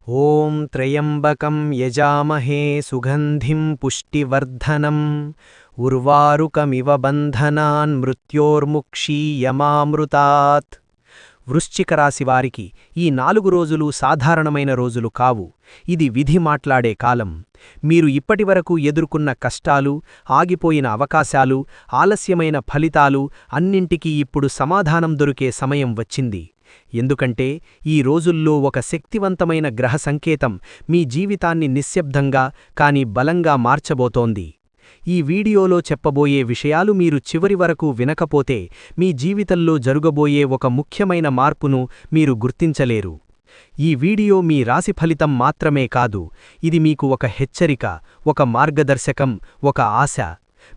ఓం త్రయంబకం యజామహే సుగంధిం పుష్టివర్ధనం ఉర్వారుకమివ బంధనాన్ మృత్యోర్ముక్షీయమామృతాత్. వృశ్చిక రాశి వారికి ఈ 4 రోజులు సాధారణమైన రోజులు కావు. ఇది విధి మాట్లాడే కాలం. మీరు ఇప్పటివరకు ఎదుర్కొన్న కష్టాలు, ఆగిపోయిన అవకాశాలు, ఆలస్యమైన ఫలితాలు అన్నింటికీ ఇప్పుడు సమాధానం దొరికే సమయం వచ్చింది. ఎందుకంటే ఈ రోజుల్లో ఒక శక్తివంతమైన గ్రహ సంకేతం మీ జీవితాన్ని నిశ్శబ్దంగా కానీ బలంగా మార్చబోతోంది. ఈ వీడియోలో చెప్పబోయే విషయాలు మీరు చివరి వరకు వినకపోతే మీ జీవితంలో జరగబోయే ఒక ముఖ్యమైన మార్పును మీరు గుర్తించలేరు. ఈ వీడియో మీ రాశి ఫలితం మాత్రమే కాదు, ఇది మీకు ఒక హెచ్చరిక, ఒక మార్గదర్శకం, ఒక ఆశ.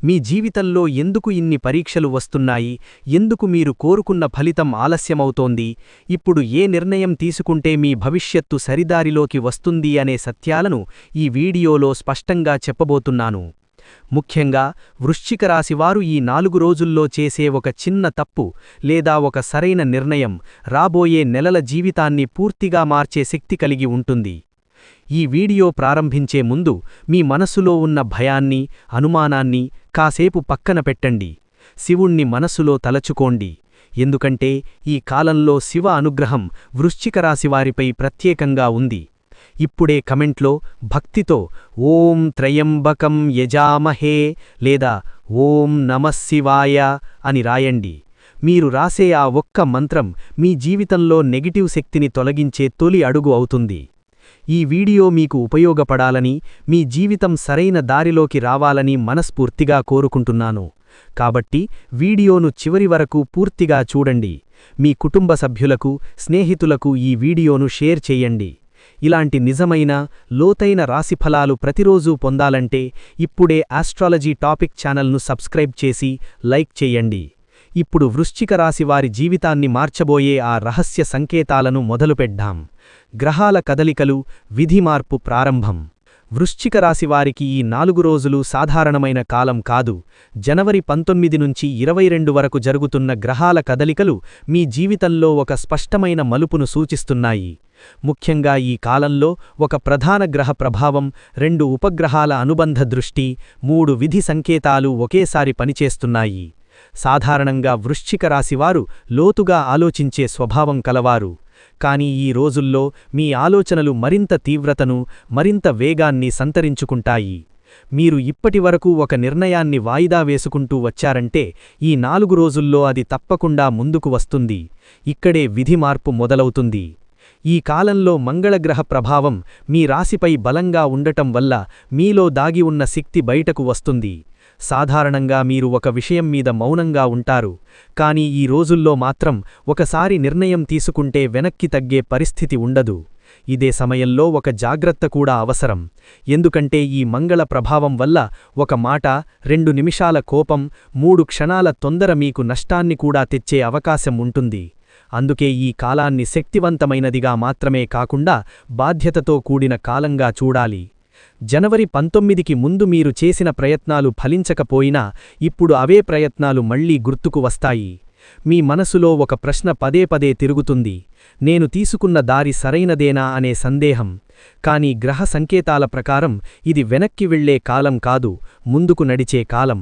మీ జీవితంలో ఎందుకు ఇన్ని పరీక్షలు వస్తున్నాయి, ఎందుకు మీరు కోరుకున్న ఫలితం ఆలస్యమవుతోంది, ఇప్పుడు ఏ నిర్ణయం తీసుకుంటే మీ భవిష్యత్తు సరిదారిలోకి వస్తుంది అనే సత్యాలను ఈ వీడియోలో స్పష్టంగా చెప్పబోతున్నాను. ముఖ్యంగా వృశ్చిక రాశివారు ఈ 4 రోజుల్లో చేసే ఒక చిన్న తప్పు లేదా ఒక సరైన నిర్ణయం రాబోయే నెలల జీవితాన్ని పూర్తిగా మార్చే శక్తి కలిగి ఉంటుంది. ఈ వీడియో ప్రారంభించే ముందు మీ మనసులో ఉన్న భయాన్ని, అనుమానాన్ని కాసేపు పక్కన పెట్టండి. శివుణ్ణి మనసులో తలచుకోండి. ఎందుకంటే ఈ కాలంలో శివ అనుగ్రహం వృశ్చిక రాశివారిపై ప్రత్యేకంగా ఉంది. ఇప్పుడే కమెంట్లో భక్తితో ఓం త్రయంబకం యజామహే లేదా ఓం నమఃశివాయ అని రాయండి. మీరు రాసే ఆ ఒక్క మంత్రం మీ జీవితంలో నెగిటివ్ శక్తిని తొలగించే తొలి అడుగు అవుతుంది. ఈ వీడియో మీకు ఉపయోగపడాలని, మీ జీవితం సరైన దారిలోకి రావాలని మనస్ఫూర్తిగా కోరుకుంటున్నాను. కాబట్టి వీడియోను చివరి వరకు పూర్తిగా చూడండి. మీ కుటుంబ సభ్యులకు, స్నేహితులకు ఈ వీడియోను షేర్ చేయండి. ఇలాంటి నిజమైన, లోతైన రాశిఫలాలు ప్రతిరోజూ పొందాలంటే ఇప్పుడే ఆస్ట్రాలజీ టాపిక్ ఛానల్ను సబ్స్క్రైబ్ చేసి లైక్ చేయండి. ఇప్పుడు వృశ్చిక రాశి వారి జీవితాన్ని మార్చబోయే ఆ రహస్య సంకేతాలను మొదలుపెడ్డాం. గ్రహాల కదలికలు, విధి మార్పు ప్రారంభం. వృశ్చిక రాశివారికి ఈ 4 రోజులు సాధారణమైన కాలం కాదు. జనవరి 19 నుంచి 22 వరకు జరుగుతున్న గ్రహాల కదలికలు మీ జీవితంలో ఒక స్పష్టమైన మలుపును సూచిస్తున్నాయి. ముఖ్యంగా ఈ కాలంలో ఒక ప్రధాన గ్రహ ప్రభావం, 2 ఉపగ్రహాల అనుబంధ దృష్టి, 3 విధి సంకేతాలు ఒకేసారి పనిచేస్తున్నాయి. సాధారణంగా వృశ్చిక రాశివారు లోతుగా ఆలోచించే స్వభావం కలవారు. కానీ ఈ రోజుల్లో మీ ఆలోచనలు మరింత తీవ్రతను, మరింత వేగాన్ని సంతరించుకుంటాయి. మీరు ఇప్పటివరకు ఒక నిర్ణయాన్ని వాయిదా వేసుకుంటూ వచ్చారంటే ఈ 4 రోజుల్లో అది తప్పకుండా ముందుకు వస్తుంది. ఇక్కడే విధి మార్పు మొదలవుతుంది. ఈ కాలంలో మంగళగ్రహ ప్రభావం మీ రాశిపై బలంగా ఉండటం వల్ల మీలో దాగి ఉన్న శక్తి బయటకు వస్తుంది. సాధారణంగా మీరు ఒక విషయం మీద మౌనంగా ఉంటారు. కానీ ఈ రోజుల్లో మాత్రం ఒకసారి నిర్ణయం తీసుకుంటే వెనక్కి తగ్గే పరిస్థితి ఉండదు. ఇదే సమయంలో ఒక జాగ్రత్త కూడా అవసరం. ఎందుకంటే ఈ మంగళ ప్రభావం వల్ల ఒక మాట, 2 నిమిషాల కోపం, 3 క్షణాల తొందర మీకు నష్టాన్ని కూడా తెచ్చే అవకాశం ఉంటుంది. అందుకే ఈ కాలాన్ని శక్తివంతమైనదిగా మాత్రమే కాకుండా బాధ్యతతో కూడిన కాలంగా చూడాలి. జనవరి 19కి ముందు మీరు చేసిన ప్రయత్నాలు ఫలించకపోయినా ఇప్పుడు అవే ప్రయత్నాలు మళ్లీ గుర్తుకు వస్తాయి. మీ మనసులో ఒక ప్రశ్న పదే పదే తిరుగుతుంది. నేను తీసుకున్న దారి సరైనదేనా అనే సందేహం. కానీ గ్రహ సంకేతాల ప్రకారం ఇది వెనక్కి వెళ్లే కాలం కాదు, ముందుకు నడిచే కాలం.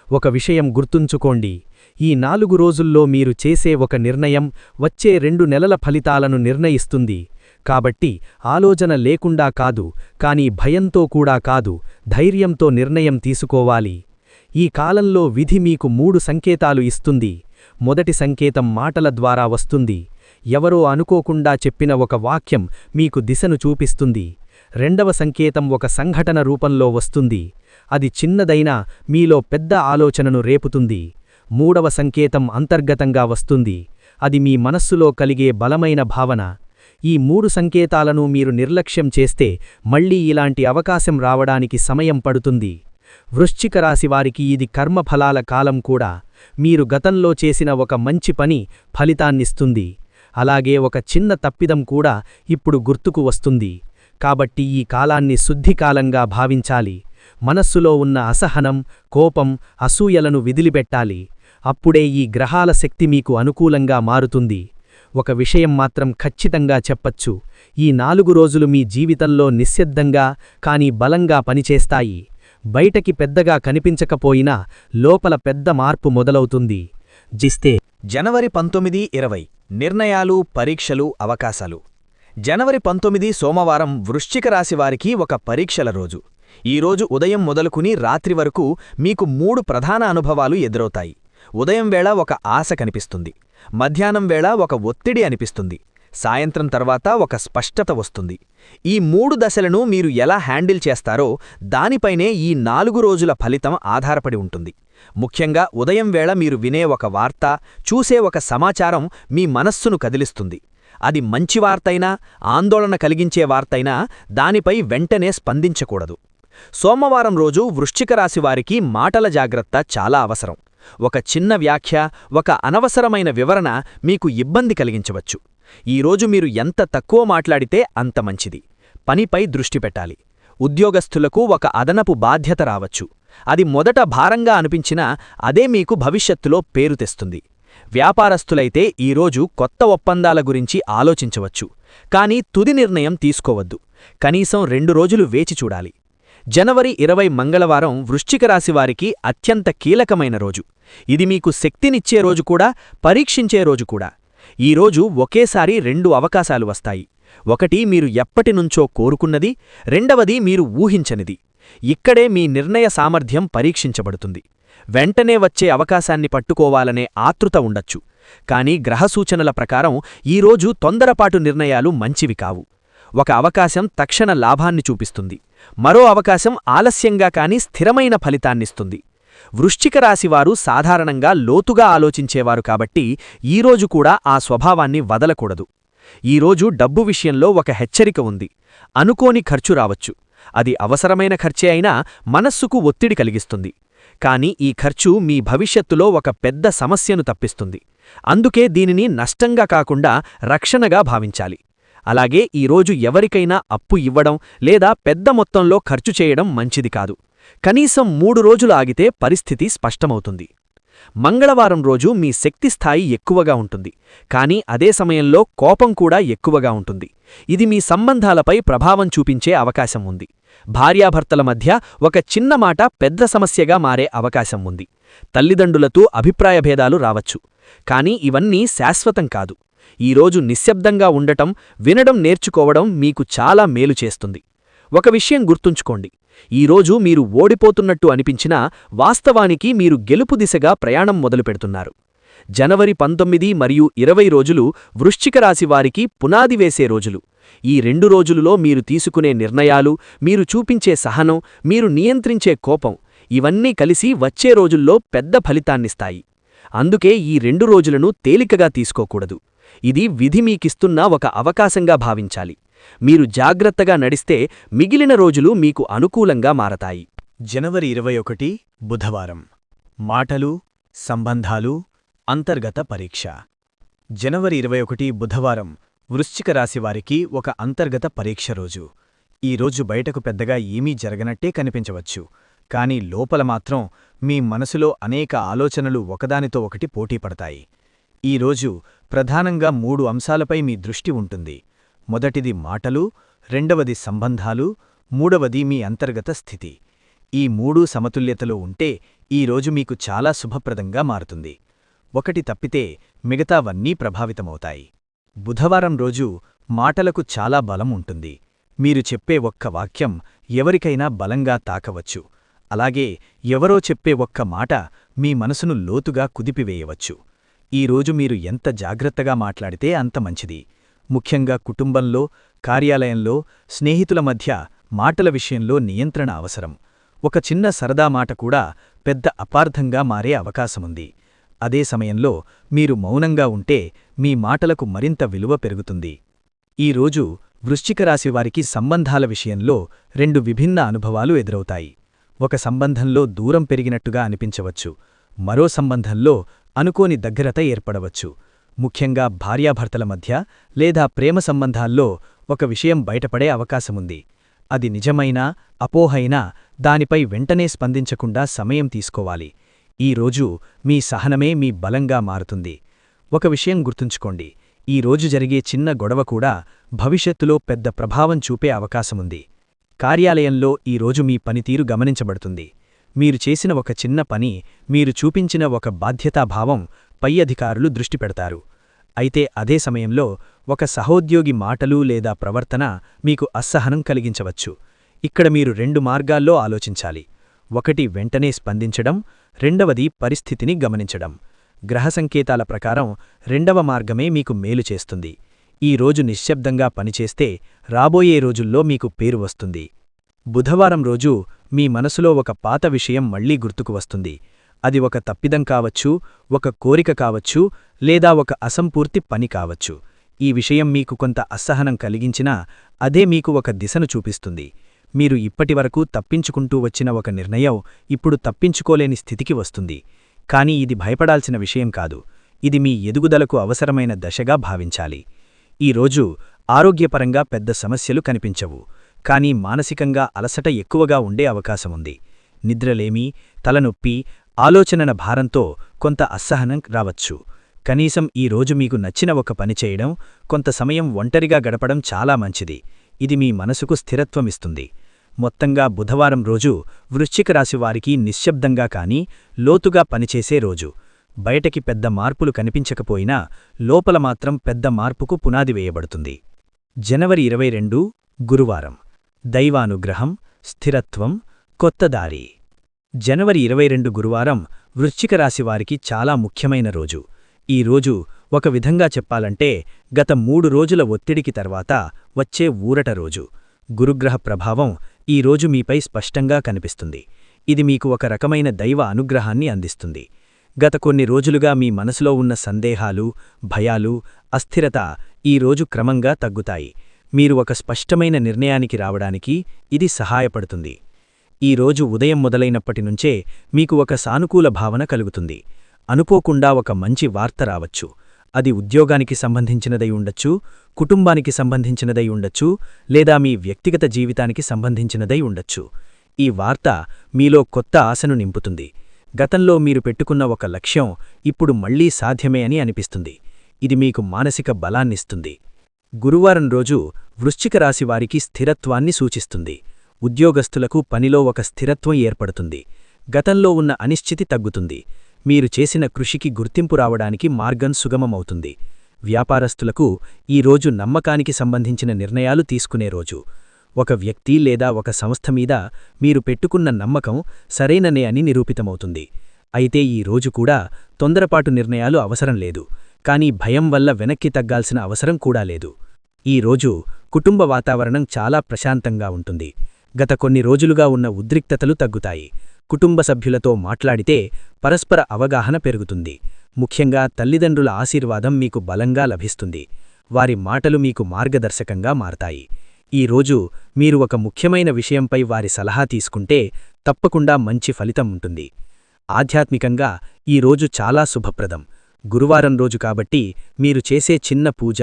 ఒక విషయం గుర్తుంచుకోండి, ఈ 4 రోజుల్లో మీరు చేసే ఒక నిర్ణయం వచ్చే 2 నెలల ఫలితాలను నిర్ణయిస్తుంది. కాబట్టి ఆలోచన లేకుండా కాదు, కానీ భయంతో కూడా కాదు, ధైర్యంతో నిర్ణయం తీసుకోవాలి. ఈ కాలంలో విధి మీకు 3 సంకేతాలు ఇస్తుంది. మొదటి సంకేతం మాటల ద్వారా వస్తుంది. ఎవరో అనుకోకుండా చెప్పిన ఒక వాక్యం మీకు దిశను చూపిస్తుంది. రెండవ సంకేతం ఒక సంఘటన రూపంలో వస్తుంది. అది చిన్నదైనా మీలో పెద్ద ఆలోచనను రేపుతుంది. మూడవ సంకేతం అంతర్గతంగా వస్తుంది. అది మీ మనస్సులో కలిగే బలమైన భావన. ఈ 3 సంకేతాలను మీరు నిర్లక్ష్యం చేస్తే మళ్లీ ఇలాంటి అవకాశం రావడానికి సమయం పడుతుంది. వృశ్చిక రాశివారికి ఇది కర్మఫలాల కాలం కూడా. మీరు గతంలో చేసిన ఒక మంచి పని ఫలితాన్నిస్తుంది. అలాగే ఒక చిన్న తప్పిదం కూడా ఇప్పుడు గుర్తుకు వస్తుంది. కాబట్టి ఈ కాలాన్ని శుద్ధికాలంగా భావించాలి. మనస్సులో ఉన్న అసహనం, కోపం, అసూయలను విదిలిపెట్టాలి. అప్పుడే ఈ గ్రహాల శక్తి మీకు అనుకూలంగా మారుతుంది. ఒక విషయం మాత్రం ఖచ్చితంగా చెప్పచ్చు, ఈ 4 రోజులు మీ జీవితంలో నిశ్శబ్దంగా కానీ బలంగా పనిచేస్తాయి. బయటకి పెద్దగా కనిపించకపోయినా లోపల పెద్ద మార్పు మొదలవుతుంది. జనవరి 19-20 నిర్ణయాలు, పరీక్షలు, అవకాశాలు. జనవరి 19 సోమవారం వృశ్చిక రాశివారికి ఒక పరీక్షల రోజు. ఈరోజు ఉదయం మొదలుకుని రాత్రి వరకు మీకు 3 ప్రధాన అనుభవాలు ఎదురవుతాయి. ఉదయం వేళ ఒక ఆశ కనిపిస్తుంది, మధ్యాహ్నం వేళ ఒక ఒత్తిడి అనిపిస్తుంది, సాయంత్రం తర్వాత ఒక స్పష్టత వస్తుంది. ఈ 3 దశలను మీరు ఎలా హ్యాండిల్ చేస్తారో దానిపైనే ఈ 4 రోజుల ఫలితం ఆధారపడి ఉంటుంది. ముఖ్యంగా ఉదయం వేళ మీరు వినే ఒక వార్త, చూసే ఒక సమాచారం మీ మనస్సును కదిలిస్తుంది. అది మంచి వార్తైనా, ఆందోళన కలిగించే వార్తైనా దానిపై వెంటనే స్పందించకూడదు. సోమవారం రోజు వృశ్చిక రాశివారికి మాటల జాగ్రత్త చాలా అవసరం. ఒక చిన్న వ్యాఖ్య, ఒక అనవసరమైన వివరణ మీకు ఇబ్బంది కలిగించవచ్చు. ఈరోజు మీరు ఎంత తక్కువ మాట్లాడితే అంత మంచిది. పనిపై దృష్టి పెట్టాలి. ఉద్యోగస్థులకు ఒక అదనపు బాధ్యత రావచ్చు. అది మొదట భారంగా అనిపించినా అదే మీకు భవిష్యత్తులో పేరు తెస్తుంది. వ్యాపారస్తులైతే ఈరోజు కొత్త ఒప్పందాల గురించి ఆలోచించవచ్చు. కానీ తుది నిర్ణయం తీసుకోవద్దు. కనీసం 2 రోజులు వేచి చూడాలి. జనవరి 20 మంగళవారం వృశ్చిక రాశివారికి అత్యంత కీలకమైన రోజు. ఇది మీకు శక్తినిచ్చే రోజు కూడా, పరీక్షించే రోజు కూడా. ఈరోజు ఒకేసారి 2 అవకాశాలు వస్తాయి. ఒకటి మీరు ఎప్పటినుంచో కోరుకున్నది, రెండవది మీరు ఊహించనిది. ఇక్కడే మీ నిర్ణయ సామర్థ్యం పరీక్షించబడుతుంది. వెంటనే వచ్చే అవకాశాన్ని పట్టుకోవాలనే ఆతృత ఉండొచ్చు. కానీ గ్రహసూచనల ప్రకారం ఈరోజు తొందరపాటు నిర్ణయాలు మంచివి కావు. ఒక అవకాశం తక్షణ లాభాన్ని చూపిస్తుంది, మరో అవకాశం ఆలస్యంగా కాని స్థిరమైన ఫలితాన్నిస్తుంది. వృశ్చిక రాశివారు సాధారణంగా లోతుగా ఆలోచించేవారు కాబట్టి ఈరోజు కూడా ఆ స్వభావాన్ని వదలకూడదు. ఈరోజు డబ్బు విషయంలో ఒక హెచ్చరిక ఉంది. అనుకోని ఖర్చు రావచ్చు. అది అవసరమైన ఖర్చే అయినా మనస్సుకు ఒత్తిడి కలిగిస్తుంది. కాని ఈ ఖర్చు మీ భవిష్యత్తులో ఒక పెద్ద సమస్యను తప్పిస్తుంది. అందుకే దీనిని నష్టంగా కాకుండా రక్షణగా భావించాలి. అలాగే ఈరోజు ఎవరికైనా అప్పు ఇవ్వడం లేదా పెద్ద మొత్తంలో ఖర్చు చేయడం మంచిది కాదు. కనీసం 3 రోజులు ఆగితే పరిస్థితి స్పష్టమవుతుంది. మంగళవారం రోజు మీ శక్తి స్థాయి ఎక్కువగా ఉంటుంది, కానీ అదే సమయంలో కోపం కూడా ఎక్కువగా ఉంటుంది. ఇది మీ సంబంధాలపై ప్రభావం చూపించే అవకాశం ఉంది. భార్యాభర్తల మధ్య ఒక చిన్న మాట పెద్ద సమస్యగా మారే అవకాశం ఉంది. తల్లిదండ్రులతో అభిప్రాయభేదాలు రావచ్చు. కానీ ఇవన్నీ శాశ్వతం కాదు. ఈరోజు నిశ్శబ్దంగా ఉండటం, వినడం నేర్చుకోవడం మీకు చాలా మేలు చేస్తుంది. ఒక విషయం గుర్తుంచుకోండి, ఈరోజు మీరు ఓడిపోతున్నట్టు అనిపించినా వాస్తవానికి మీరు గెలుపు దిశగా ప్రయాణం మొదలుపెడుతున్నారు. జనవరి 19 మరియు 20 రోజులు వృశ్చిక రాశివారికి పునాది వేసే రోజులు. ఈ 2 రోజులలో మీరు తీసుకునే నిర్ణయాలు, మీరు చూపించే సహనం, మీరు నియంత్రించే కోపం ఇవన్నీ కలిసి వచ్చే రోజుల్లో పెద్ద ఫలితాన్నిస్తాయి. అందుకే ఈ 2 రోజులను తేలికగా తీసుకోకూడదు. ఇది విధి మీకిస్తున్న ఒక అవకాశంగా భావించాలి. మీరు జాగ్రత్తగా నడిస్తే మిగిలిన రోజులు మీకు అనుకూలంగా మారతాయి. జనవరి 21 బుధవారం మాటలు, సంబంధాలు, అంతర్గత పరీక్ష. జనవరి 21 బుధవారం వృశ్చిక రాశివారికి ఒక అంతర్గత పరీక్ష రోజు. ఈ రోజు బయటకు పెద్దగా ఏమీ జరగనట్టే కనిపించవచ్చు. కానీ లోపల మాత్రం మీ మనసులో అనేక ఆలోచనలు ఒకదానితో ఒకటి పోటీపడతాయి. ఈరోజు ప్రధానంగా 3 అంశాలపై మీ దృష్టి ఉంటుంది. మొదటిది మాటలు, రెండవది సంబంధాలు, మూడవది మీ అంతర్గత స్థితి. ఈ 3 సమతుల్యతలో ఉంటే ఈరోజు మీకు చాలా శుభప్రదంగా మారుతుంది. ఒకటి తప్పితే మిగతావన్నీ ప్రభావితమవుతాయి. బుధవారం రోజు మాటలకు చాలా బలం ఉంటుంది. మీరు చెప్పే ఒక్క వాక్యం ఎవరికైనా బలంగా తాకవచ్చు. అలాగే ఎవరో చెప్పే ఒక్క మాట మీ మనసును లోతుగా కుదిపివేయవచ్చు. ఈరోజు మీరు ఎంత జాగ్రత్తగా మాట్లాడితే అంత మంచిది. ముఖ్యంగా కుటుంబంలో, కార్యాలయంలో, స్నేహితుల మధ్య మాటల విషయంలో నియంత్రణ అవసరం. ఒక చిన్న సరదా మాట కూడా పెద్ద అపార్థంగా మారే అవకాశముంది. అదే సమయంలో మీరు మౌనంగా ఉంటే మీ మాటలకు మరింత విలువ పెరుగుతుంది. ఈరోజు వృశ్చిక రాశివారికి సంబంధాల విషయంలో 2 విభిన్న అనుభవాలు ఎదురవుతాయి. ఒక సంబంధంలో దూరం పెరిగినట్టుగా అనిపించవచ్చు. మరో సంబంధంలో అనుకోని దగ్గరత ఏర్పడవచ్చు. ముఖ్యంగా భార్యాభర్తల మధ్య లేదా ప్రేమ సంబంధాల్లో ఒక విషయం బయటపడే అవకాశముంది. అది నిజమైనా, అపోహైనా దానిపై వెంటనే స్పందించకుండా సమయం తీసుకోవాలి. ఈరోజు మీ సహనమే మీ బలంగా మారుతుంది. ఒక విషయం గుర్తుంచుకోండి, ఈ రోజు జరిగే చిన్న గొడవ కూడా భవిష్యత్తులో పెద్ద ప్రభావం చూపే అవకాశముంది. కార్యాలయంలో ఈ రోజు మీ పనితీరు గమనించబడుతుంది. మీరు చేసిన ఒక చిన్న పని, మీరు చూపించిన ఒక బాధ్యతాభావం పై అధికారులు దృష్టి పెడతారు. అయితే అదే సమయంలో ఒక సహోద్యోగి మాటలు లేదా ప్రవర్తన మీకు అసహనం కలిగించవచ్చు. ఇక్కడ మీరు 2 మార్గాల్లో ఆలోచించాలి. ఒకటి వెంటనే స్పందించడం, రెండవది పరిస్థితిని గమనించడం. గ్రహ సంకేతాల ప్రకారం రెండవ మార్గమే మీకు మేలు చేస్తుంది. ఈ రోజు నిశ్శబ్దంగా పనిచేస్తే రాబోయే రోజుల్లో మీకు పేరు వస్తుంది. బుధవారం రోజు మీ మనసులో ఒక పాత విషయం మళ్లీ గుర్తుకు వస్తుంది. అది ఒక తప్పిదం కావచ్చు, ఒక కోరిక కావచ్చు, లేదా ఒక అసంపూర్తి పని కావచ్చు. ఈ విషయం మీకు కొంత అసహనం కలిగించినా అదే మీకు ఒక దిశను చూపిస్తుంది. మీరు ఇప్పటివరకు తప్పించుకుంటూ వచ్చిన ఒక నిర్ణయం ఇప్పుడు తప్పించుకోలేని స్థితికి వస్తుంది. కానీ ఇది భయపడాల్సిన విషయం కాదు. ఇది మీ ఎదుగుదలకు అవసరమైన దశగా భావించాలి. ఈరోజు ఆరోగ్యపరంగా పెద్ద సమస్యలు కనిపించవు, కానీ మానసికంగా అలసట ఎక్కువగా ఉండే అవకాశముంది. నిద్రలేమి, తలనొప్పి, ఆలోచనల భారంతో కొంత అసహనం రావచ్చు. కనీసం ఈ రోజు మీకు నచ్చిన ఒక పని చేయడం, కొంత సమయం ఒంటరిగా గడపడం చాలా మంచిది. ఇది మీ మనసుకు స్థిరత్వమిస్తుంది. మొత్తంగా బుధవారం రోజు వృశ్చిక రాశివారికి నిశ్శబ్దంగా కానీ లోతుగా పనిచేసే రోజు. బయటకి పెద్ద మార్పులు కనిపించకపోయినా లోపల మాత్రం పెద్ద మార్పుకు పునాది వేయబడుతుంది. జనవరి 22 గురువారం. దైవానుగ్రహం, స్థిరత్వం, కొత్త దారి. జనవరి 22 గురువారం వృశ్చిక రాశివారికి చాలా ముఖ్యమైన రోజు. ఈ రోజు ఒక విధంగా చెప్పాలంటే గత 3 రోజుల ఒత్తిడికి తర్వాత వచ్చే ఊరట రోజు. గురుగ్రహ ప్రభావం ఈ రోజు మీపై స్పష్టంగా కనిపిస్తుంది. ఇది మీకు ఒక రకమైన దైవ అనుగ్రహాన్ని అందిస్తుంది. గత కొన్ని రోజులుగా మీ మనసులో ఉన్న సందేహాలు, భయాలు, అస్థిరత ఈ రోజు క్రమంగా తగ్గుతాయి. మీరు ఒక స్పష్టమైన నిర్ణయానికి రావడానికి ఇది సహాయపడుతుంది. ఈ రోజు ఉదయం మొదలైనప్పటినుంచే మీకు ఒక సానుకూల భావన కలుగుతుంది. అనుకోకుండా ఒక మంచి వార్త రావచ్చు. అది ఉద్యోగానికి సంబంధించినదై ఉండొచ్చు, కుటుంబానికి సంబంధించినదై ఉండొచ్చు, లేదా మీ వ్యక్తిగత జీవితానికి సంబంధించినదై ఉండొచ్చు. ఈ వార్త మీలో కొత్త ఆశను నింపుతుంది. గతంలో మీరు పెట్టుకున్న ఒక లక్ష్యం ఇప్పుడు మళ్లీ సాధ్యమే అని అనిపిస్తుంది. ఇది మీకు మానసిక బలాన్నిస్తుంది. గురువారం రోజు వృశ్చిక రాశివారికి స్థిరత్వాన్ని సూచిస్తుంది. ఉద్యోగస్తులకు పనిలో ఒక స్థిరత్వం ఏర్పడుతుంది. గతంలో ఉన్న అనిశ్చితి తగ్గుతుంది. మీరు చేసిన కృషికి గుర్తింపు రావడానికి మార్గం సుగమమవుతుంది. వ్యాపారస్తులకు ఈ రోజు నమ్మకానికి సంబంధించిన నిర్ణయాలు తీసుకునే రోజు. ఒక వ్యక్తి లేదా ఒక సంస్థ మీద మీరు పెట్టుకున్న నమ్మకం సరైననే అని నిరూపితమవుతుంది. అయితే ఈ రోజు కూడా తొందరపాటు నిర్ణయాలు అవసరం లేదు, కానీ భయం వల్ల వెనక్కి తగ్గాల్సిన అవసరం కూడా లేదు. ఈ రోజు కుటుంబ వాతావరణం చాలా ప్రశాంతంగా ఉంటుంది. గత కొన్ని రోజులుగా ఉన్న ఉద్రిక్తతలు తగ్గుతాయి. కుటుంబ సభ్యులతో మాట్లాడితే పరస్పర అవగాహన పెరుగుతుంది. ముఖ్యంగా తల్లిదండ్రుల ఆశీర్వాదం మీకు బలంగా లభిస్తుంది. వారి మాటలు మీకు మార్గదర్శకంగా మారతాయి. ఈ రోజు మీరు ఒక ముఖ్యమైన విషయంపై వారి సలహా తీసుకుంటే తప్పకుండా మంచి ఫలితం ఉంటుంది. ఆధ్యాత్మికంగా ఈ రోజు చాలా శుభప్రదం. గురువారం రోజు కాబట్టి మీరు చేసే చిన్న పూజ,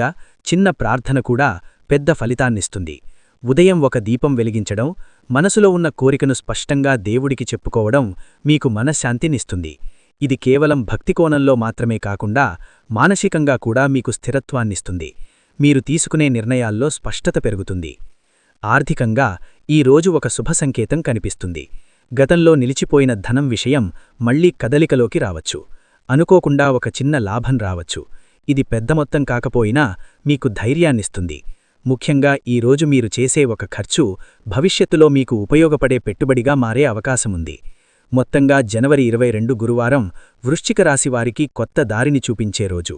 చిన్న ప్రార్థన కూడా పెద్ద ఫలితాన్నిస్తుంది. ఉదయం ఒక దీపం వెలిగించడం, మనసులో ఉన్న కోరికను స్పష్టంగా దేవుడికి చెప్పుకోవడం మీకు మనశ్శాంతినిస్తుంది. ఇది కేవలం భక్తి కోణంలో మాత్రమే కాకుండా మానసికంగా కూడా మీకు స్థిరత్వాన్నిస్తుంది. మీరు తీసుకునే నిర్ణయాల్లో స్పష్టత పెరుగుతుంది. ఆర్థికంగా ఈ రోజు ఒక శుభ సంకేతం కనిపిస్తుంది. గతంలో నిలిచిపోయిన ధనం విషయం మళ్లీ కదలికలోకి రావచ్చు. అనుకోకుండా ఒక చిన్న లాభం రావచ్చు. ఇది పెద్ద మొత్తం కాకపోయినా మీకు ధైర్యాన్నిస్తుంది. ముఖ్యంగా ఈ రోజు మీరు చేసే ఒక ఖర్చు భవిష్యత్తులో మీకు ఉపయోగపడే పెట్టుబడిగా మారే అవకాశముంది. మొత్తంగా జనవరి 22 గురువారం వృశ్చిక రాశివారికి కొత్త దారిని చూపించే రోజు.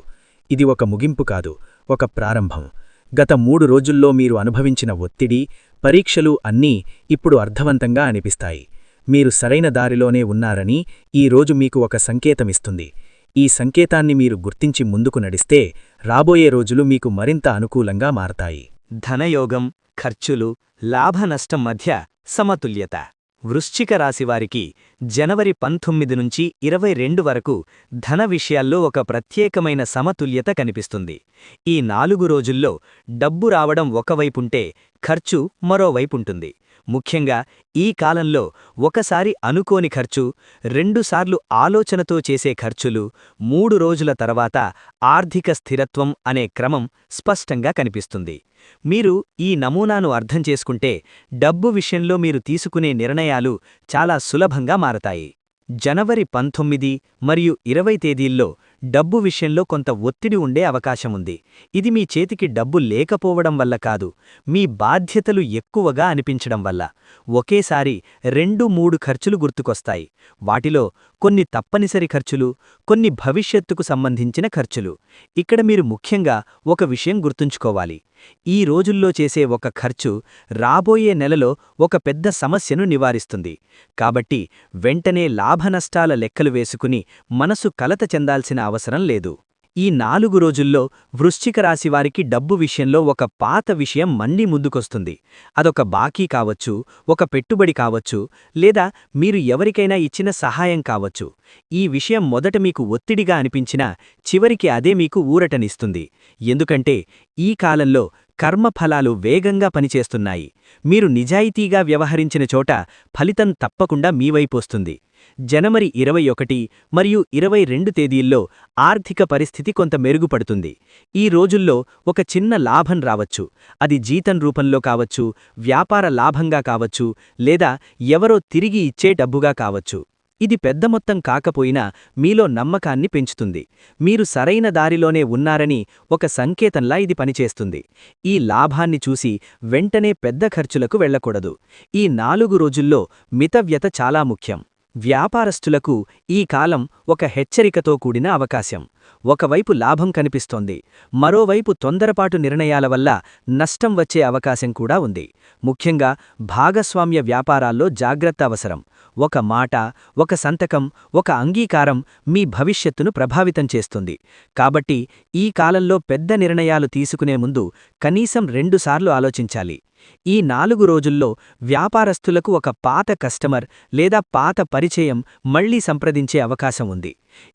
ఇది ఒక ముగింపు కాదు, ఒక ప్రారంభం. గత 3 రోజుల్లో మీరు అనుభవించిన ఒత్తిడి, పరీక్షలు అన్నీ ఇప్పుడు అర్థవంతంగా అనిపిస్తాయి. మీరు సరైన దారిలోనే ఉన్నారని ఈ రోజు మీకు ఒక సంకేతమిస్తుంది. ఈ సంకేతాన్ని మీరు గుర్తించి ముందుకు నడిస్తే రాబోయే రోజులు మీకు మరింత అనుకూలంగా మారతాయి. ధనయోగం, ఖర్చులు, లాభనష్టం మధ్య సమతుల్యత. వృశ్చిక రాశివారికి జనవరి 19 నుంచి 22 వరకు ధన విషయాల్లో ఒక ప్రత్యేకమైన సమతుల్యత కనిపిస్తుంది. ఈ 4 రోజుల్లో డబ్బు రావడం ఒకవైపుంటే ఖర్చు మరోవైపుంటుంది. ముఖ్యంగా ఈ కాలంలో ఒకసారి అనుకోని ఖర్చు, రెండుసార్లు ఆలోచనతో చేసే ఖర్చులు, 3 రోజుల తర్వాత ఆర్థిక స్థిరత్వం అనే క్రమం స్పష్టంగా కనిపిస్తుంది. మీరు ఈ నమూనాను అర్థం చేసుకుంటే డబ్బు విషయంలో మీరు తీసుకునే నిర్ణయాలు చాలా సులభంగా మారతాయి. జనవరి 19 మరియు 20 తేదీల్లో డబ్బు విషయంలో కొంత ఒత్తిడి ఉండే అవకాశముంది. ఇది మీ చేతికి డబ్బు లేకపోవడం వల్ల కాదు, మీ బాధ్యతలు ఎక్కువగా అనిపించడం వల్ల. ఒకేసారి 2-3 ఖర్చులు గుర్తుకొస్తాయి. వాటిలో కొన్ని తప్పనిసరి ఖర్చులు, కొన్ని భవిష్యత్తుకు సంబంధించిన ఖర్చులు. ఇక్కడ మీరు ముఖ్యంగా ఒక విషయం గుర్తుంచుకోవాలి. ఈ రోజుల్లో చేసే ఒక ఖర్చు రాబోయే నెలలో ఒక పెద్ద సమస్యను నివారిస్తుంది. కాబట్టి వెంటనే లాభనష్టాల లెక్కలు వేసుకుని మనసు కలత చెందాల్సిన అవసరం లేదు. ఈ 4 రోజుల్లో వృశ్చిక రాశివారికి డబ్బు విషయంలో ఒక పాత విషయం మళ్ళీ ముందుకొస్తుంది. అదొక బాకీ కావచ్చు, ఒక పెట్టుబడి కావచ్చు, లేదా మీరు ఎవరికైనా ఇచ్చిన సహాయం కావచ్చు. ఈ విషయం మొదట మీకు ఒత్తిడిగా అనిపించినా చివరికి అదే మీకు ఊరటనిస్తుంది. ఎందుకంటే ఈ కాలంలో కర్మఫలాలు వేగంగా పనిచేస్తున్నాయి. మీరు నిజాయితీగా వ్యవహరించిన చోట ఫలితం తప్పకుండా మీవైపోస్తుంది. జనవరి 21 మరియు 22 తేదీల్లో ఆర్థిక పరిస్థితి కొంత మెరుగుపడుతుంది. ఈ రోజుల్లో ఒక చిన్న లాభం రావచ్చు. అది జీతం రూపంలో కావచ్చు, వ్యాపార లాభంగా కావచ్చు, లేదా ఎవరో తిరిగి ఇచ్చే డబ్బుగా కావచ్చు. ఇది పెద్ద మొత్తం కాకపోయినా మీలో నమ్మకాన్ని పెంచుతుంది. మీరు సరైన దారిలోనే ఉన్నారని ఒక సంకేతంలా ఇది పనిచేస్తుంది. ఈ లాభాన్ని చూసి వెంటనే పెద్ద ఖర్చులకు వెళ్లకూడదు. ఈ 4 రోజుల్లో మితవ్యత చాలా ముఖ్యం. వ్యాపారస్తులకు ఈ కాలం ఒక హెచ్చరికతో కూడిన అవకాశం. ఒకవైపు లాభం కనిపిస్తోంది, మరోవైపు తొందరపాటు నిర్ణయాల వల్ల నష్టం వచ్చే అవకాశం కూడా ఉంది. ముఖ్యంగా భాగస్వామ్య వ్యాపారాల్లో జాగ్రత్త అవసరం. ఒక మాట, ఒక సంతకం, ఒక అంగీకారం మీ భవిష్యత్తును ప్రభావితం చేస్తుంది. కాబట్టి ఈ కాలంలో పెద్ద నిర్ణయాలు తీసుకునే ముందు కనీసం 2 సార్లు ఆలోచించాలి. ఈ 4 రోజుల్లో వ్యాపారస్తులకు ఒక పాత కస్టమర్ లేదా పాత పరిచయం మళ్లీ సంప్రదించే అవకాశం ఉంది.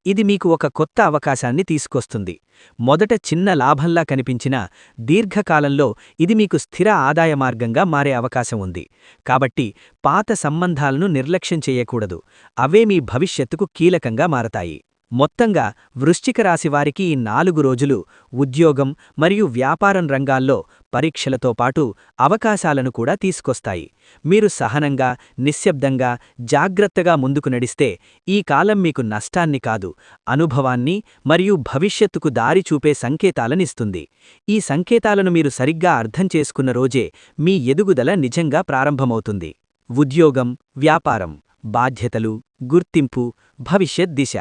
ఇది మీకు ఒక కొత్త అవకాశాన్ని తీసుకొస్తుంది. మొదట చిన్న లాభంలా కనిపించినా దీర్ఘకాలంలో ఇది మీకు స్థిర ఆదాయ మార్గంగా మారే అవకాశం ఉంది. కాబట్టి పాత సంబంధాలను నిర్లక్ష్యం చేయకూడదు. అవే మీ భవిష్యత్తుకు కీలకంగా మారతాయి. మొత్తంగా వృశ్చిక రాశివారికి ఈ 4 రోజులు ఉద్యోగం మరియు వ్యాపారం రంగాల్లో పరీక్షలతో పాటు అవకాశాలను కూడా తీసుకొస్తాయి. మీరు సహనంగా, నిశ్శబ్దంగా, జాగ్రత్తగా ముందుకు నడిస్తే ఈ కాలం మీకు నష్టాన్ని కాదు, అనుభవాన్ని మరియు భవిష్యత్తుకు దారి చూపే సంకేతాలనిస్తుంది. ఈ సంకేతాలను మీరు సరిగ్గా అర్థం చేసుకున్న రోజే మీ ఎదుగుదల నిజంగా ప్రారంభమవుతుంది. ఉద్యోగం, వ్యాపారం, బాధ్యతలు, గుర్తింపు, భవిష్యత్ దిశ.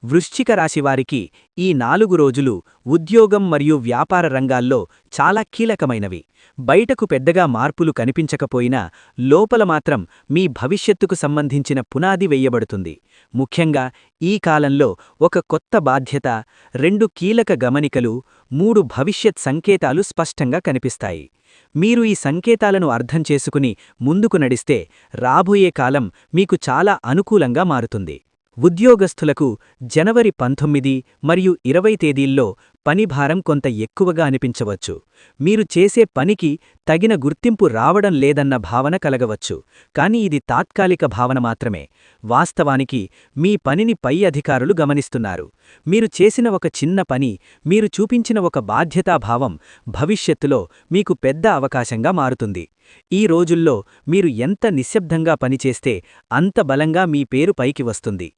వృశ్చిక రాశివారికి ఈ 4 రోజులు ఉద్యోగం మరియు వ్యాపార రంగాల్లో చాలా కీలకమైనవి. బయటకు పెద్దగా మార్పులు కనిపించకపోయినా లోపల మాత్రం మీ భవిష్యత్తుకు సంబంధించిన పునాది వెయ్యబడుతుంది. ముఖ్యంగా ఈ కాలంలో ఒక కొత్త బాధ్యత, 2 కీలక గమనికలు, 3 భవిష్యత్ సంకేతాలు స్పష్టంగా కనిపిస్తాయి. మీరు ఈ సంకేతాలను అర్థం చేసుకుని ముందుకు నడిస్తే రాబోయే కాలం మీకు చాలా అనుకూలంగా మారుతుంది. ఉద్యోగస్తులకు జనవరి 19 మరియు 20 తేదీల్లో పనిభారం కొంత ఎక్కువగా అనిపించవచ్చు. మీరు చేసే పనికి తగిన గుర్తింపు రావడం లేదన్న భావన కలగవచ్చు. కానీ ఇది తాత్కాలిక భావన మాత్రమే. వాస్తవానికి మీ పనిని పై అధికారులు గమనిస్తున్నారు. మీరు చేసిన ఒక చిన్న పని, మీరు చూపించిన ఒక బాధ్యతాభావం భవిష్యత్తులో మీకు పెద్ద అవకాశంగా మారుతుంది. ఈ రోజుల్లో మీరు ఎంత నిశ్శబ్దంగా పనిచేస్తే అంత బలంగా మీ పేరు పైకి వస్తుంది.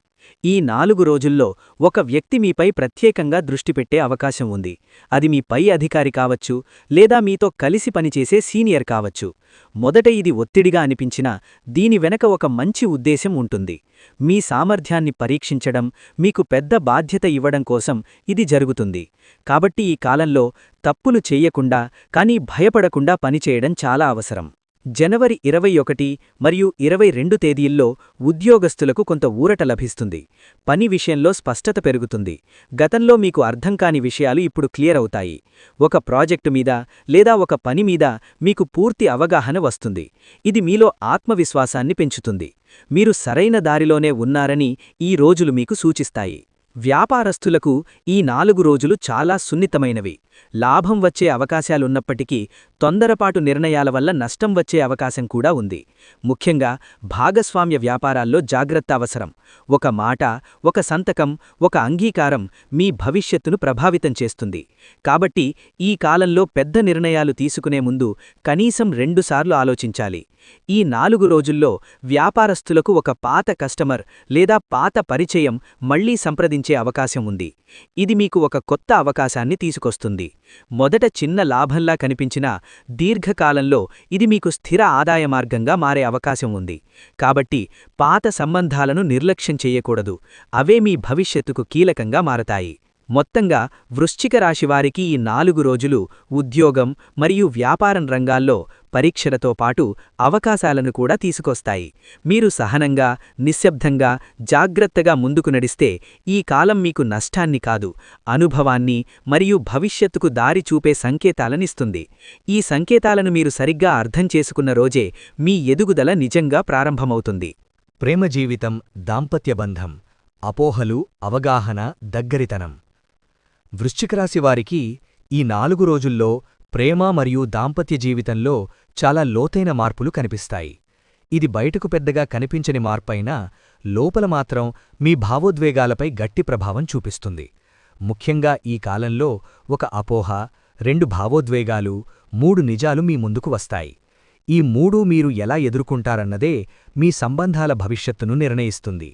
ఈ 4 రోజుల్లో ఒక వ్యక్తి మీపై ప్రత్యేకంగా దృష్టి పెట్టే అవకాశం ఉంది. అది మీ పై అధికారి కావచ్చు, లేదా మీతో కలిసి పనిచేసే సీనియర్ కావచ్చు. మొదట ఇది ఒత్తిడిగా అనిపించినా దీని వెనక ఒక మంచి ఉద్దేశం ఉంటుంది. మీ సామర్థ్యాన్ని పరీక్షించడం, మీకు పెద్ద బాధ్యత ఇవ్వడం కోసం ఇది జరుగుతుంది. కాబట్టి ఈ కాలంలో తప్పులు చెయ్యకుండా కానీ భయపడకుండా పనిచేయడం చాలా అవసరం. జనవరి 21 మరియు 22 తేదీల్లో ఉద్యోగస్తులకు కొంత ఊరట లభిస్తుంది. పని విషయంలో స్పష్టత పెరుగుతుంది. గతంలో మీకు అర్థం కాని విషయాలు ఇప్పుడు క్లియర్ అవుతాయి. ఒక ప్రాజెక్టు మీద లేదా ఒక పని మీద మీకు పూర్తి అవగాహన వస్తుంది. ఇది మీలో ఆత్మవిశ్వాసాన్ని పెంచుతుంది. మీరు సరైన దారిలోనే ఉన్నారని ఈ రోజులు మీకు సూచిస్తాయి. వ్యాపారస్తులకు ఈ 4 రోజులు చాలా సున్నితమైనవి. లాభం వచ్చే అవకాశాలున్నప్పటికీ తొందరపాటు నిర్ణయాల వల్ల నష్టం వచ్చే అవకాశం కూడా ఉంది. ముఖ్యంగా భాగస్వామ్య వ్యాపారాల్లో జాగ్రత్త అవసరం. ఒక మాట, ఒక సంతకం, ఒక అంగీకారం మీ భవిష్యత్తును ప్రభావితం చేస్తుంది. కాబట్టి ఈ కాలంలో పెద్ద నిర్ణయాలు తీసుకునే ముందు కనీసం 2 సార్లు ఆలోచించాలి. ఈ 4 రోజుల్లో వ్యాపారస్తులకు ఒక పాత కస్టమర్ లేదా పాత పరిచయం మళ్లీ సంప్రదించే అవకాశం ఉంది. ఇది మీకు ఒక కొత్త అవకాశాన్ని తీసుకొస్తుంది. మొదట చిన్న లాభంలా కనిపించినా దీర్ఘకాలంలో ఇది మీకు స్థిర ఆదాయ మార్గంగా మారే అవకాశం ఉంది. కాబట్టి పాత సంబంధాలను నిర్లక్ష్యం చేయకూడదు. అవే మీ భవిష్యత్తుకు కీలకంగా మారతాయి. మొత్తంగా వృశ్చిక రాశివారికి ఈ 4 రోజులు ఉద్యోగం మరియు వ్యాపారం రంగాల్లో పరీక్షలతో పాటు అవకాశాలను కూడా తీసుకొస్తాయి. మీరు సహనంగా, నిశ్శబ్దంగా, జాగ్రత్తగా ముందుకు నడిస్తే ఈ కాలం మీకు నష్టాన్ని కాదు, అనుభవాన్ని మరియు భవిష్యత్తుకు దారి చూపే సంకేతాలనిస్తుంది. ఈ సంకేతాలను మీరు సరిగ్గా అర్థం చేసుకున్న రోజే మీ ఎదుగుదల నిజంగా ప్రారంభమవుతుంది. ప్రేమ జీవితం, దాంపత్య బంధం, అపోహలు, అవగాహన, దగ్గరితనం. వృశ్చికరాశివారికి ఈ 4 రోజుల్లో ప్రేమ మరియు దాంపత్య జీవితంలో చాలా లోతైన మార్పులు కనిపిస్తాయి. ఇది బయటకు పెద్దగా కనిపించని మార్పైనా లోపల మాత్రం మీ భావోద్వేగాలపై గట్టి ప్రభావం చూపిస్తుంది. ముఖ్యంగా ఈ కాలంలో ఒక అపోహ, 2 భావోద్వేగాలు, 3 నిజాలు మీ ముందుకు వస్తాయి. ఈ 3 మీరు ఎలా ఎదుర్కొంటారన్నదే మీ సంబంధాల భవిష్యత్తును నిర్ణయిస్తుంది.